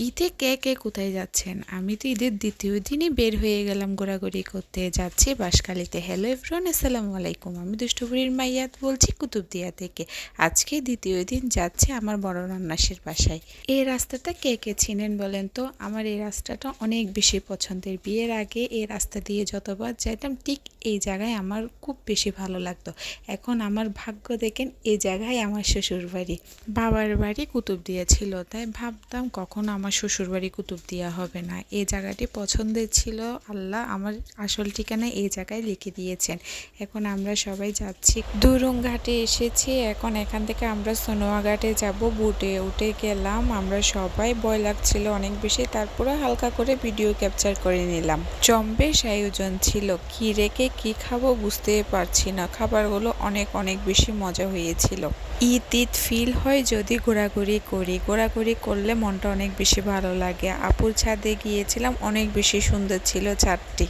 ঈদে কে কে কোথায় যাচ্ছেন? আমি তো ঈদের দ্বিতীয় দিনই বের হয়ে গেলাম ঘোরাঘুরি করতে। যাচ্ছি বাঁশখালীতে। হ্যালো এভরিওয়ান, আসসালামু আলাইকুম। আমি দুষ্টুবুড়ির মাইয়াত বলছি কুতুবদিয়া থেকে। আজকে দ্বিতীয় দিন যাচ্ছি আমার বড় নান্নাসের বাসায়। এই রাস্তাটা কে কে চিনেন বলেন তো? আমার এই রাস্তাটা অনেক বেশি পছন্দের। বিয়ের আগে এই রাস্তা দিয়ে যতবার যাইতাম ঠিক এই জায়গায় আমার খুব বেশি ভালো লাগতো। এখন আমার ভাগ্য দেখেন, এই জায়গায় আমার শ্বশুরবাড়ি। বাবার বাড়ি কুতুবদিয়া ছিল, তাই ভাবতাম কখনো আমার শ্বশুরবাড়ি কুতুবদিয়া হবে না। এই জায়গাটি পছন্দের ছিল, আল্লাহ আমার আসল ঠিকানা এই জায়গায় লিখে দিয়েছেন। এখন আমরা সবাই যাচ্ছি দুরুং ঘাটে এসেছি। এখন এখান থেকে আমরা সোনোয়া ঘাটে যাব। বুটে উঠে গেলাম আমরা সবাই, ভয় লাগছিল অনেক বেশি, তারপরে হালকা করে ভিডিও ক্যাপচার করে নিলাম। জম্বেশ আয়োজন ছিল, কি রেখে কি খাবো বুঝতে পারছি না। খাবারগুলো অনেক অনেক বেশি মজা হয়েছিল। ঈদ ঈদ ফিল হয় যদি ঘোরাঘুরি করি। ঘোরাঘুরি করলে মনটা অনেক বেশি ভালো লাগে। আপুর ছাদে গিয়েছিলাম, অনেক বেশি সুন্দর ছিল ছাদটি।